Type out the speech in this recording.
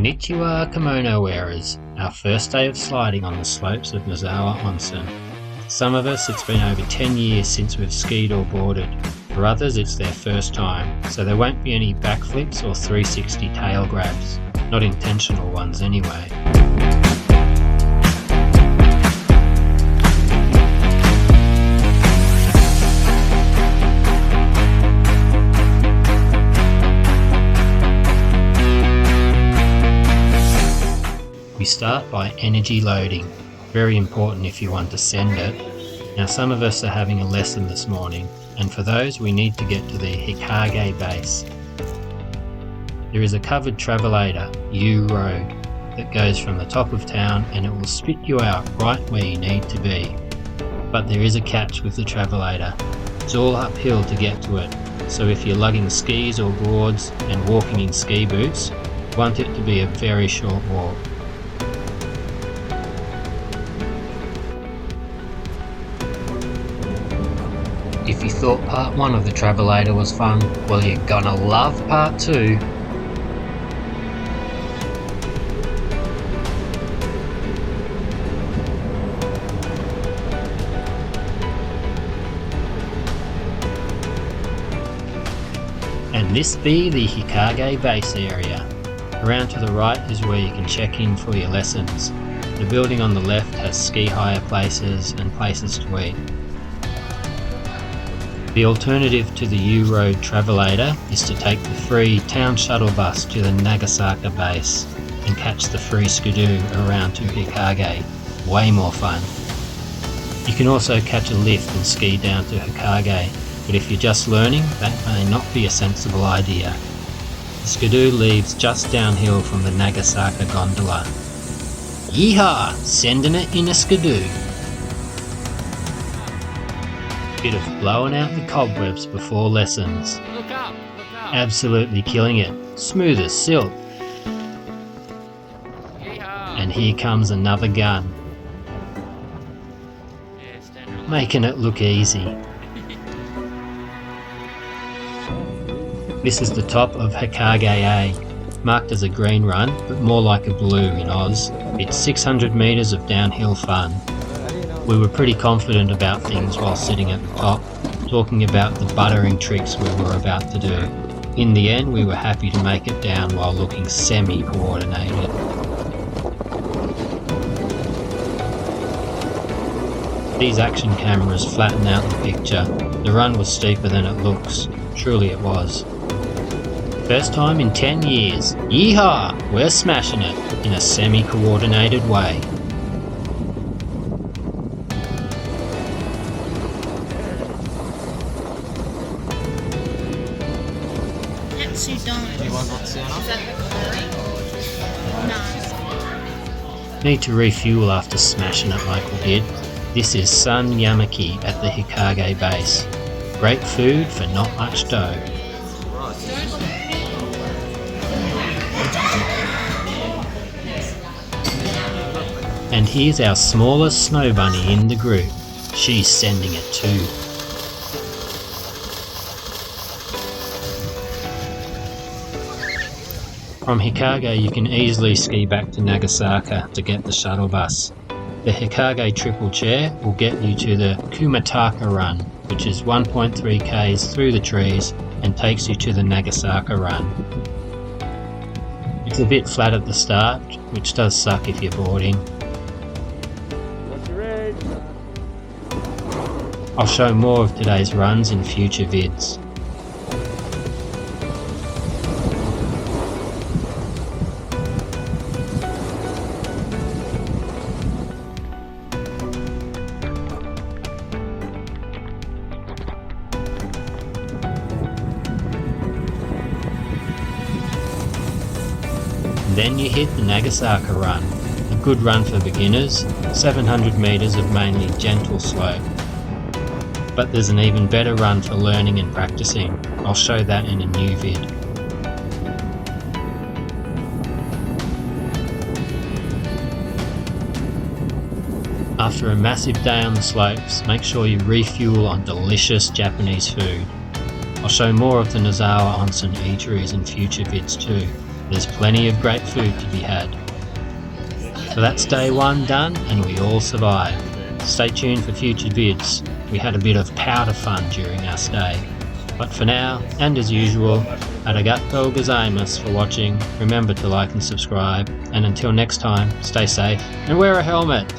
Konnichiwa kimono wearers, our first day of sliding on the slopes of Nozawa Onsen. For some of us it's been over 10 years since we've skied or boarded. For others it's their first time, so there won't be any backflips or 360 tail grabs. Not intentional ones anyway. We start by energy loading, very important if you want to send it. Now some of us are having a lesson this morning, and for those we need to get to the Hikage base. There is a covered travelator, U Road, that goes from the top of town and it will spit you out right where you need to be. But there is a catch with the travelator. It's all uphill to get to it, so if you're lugging skis or boards and walking in ski boots, want it to be a very short walk. If you thought part 1 of the travelator was fun, well you're gonna love part 2. And this be the Hikage base area. Around to the right is where you can check in for your lessons. The building on the left has ski hire places and places to eat. The alternative to the U Road travelator is to take the free town shuttle bus to the Nagasaka base and catch the free skidoo around to Hikage. Way more fun. You can also catch a lift and ski down to Hikage, but if you're just learning, that may not be a sensible idea. The skidoo leaves just downhill from the Nagasaka gondola. Yeehaw! Sending it in a skidoo! Bit of blowing out the cobwebs before lessons. Look up! Absolutely killing it. Smooth as silk. Yeehaw. And here comes another gun. Yeah, stand Making it look easy. This is the top of Hikage A, marked as a green run, but more like a blue in Oz. It's 600 metres of downhill fun. We were pretty confident about things while sitting at the top, talking about the buttering tricks we were about to do. In the end, we were happy to make it down while looking semi-coordinated. These action cameras flatten out the picture. The run was steeper than it looks. Truly it was. First time in 10 years. Yeehaw! We're smashing it in a semi-coordinated way. You don't. Anyone want to see enough? Is that no. Need to refuel after smashing it like we did. This is Sun Yamaki at the Hikage base. Great food for not much dough. And here's our smallest snow bunny in the group. She's sending it too. From Hikage you can easily ski back to Nagasaka to get the shuttle bus. The Hikage triple chair will get you to the Kumataka run, which is 1.3 km through the trees and takes you to the Nagasaka run. It's a bit flat at the start, which does suck if you're boarding. I'll show more of today's runs in future vids. Then you hit the Nagasaka run, a good run for beginners, 700 metres of mainly gentle slope. But there's an even better run for learning and practicing. I'll show that in a new vid. After a massive day on the slopes, make sure you refuel on delicious Japanese food. I'll show more of the Nozawa Onsen eateries in future vids too. There's plenty of great food to be had. So that's day 1 done, and we all survived. Stay tuned for future vids. We had a bit of powder fun during our stay. But for now, and as usual, arigatou gozaimasu for watching. Remember to like and subscribe, and until next time, stay safe and wear a helmet!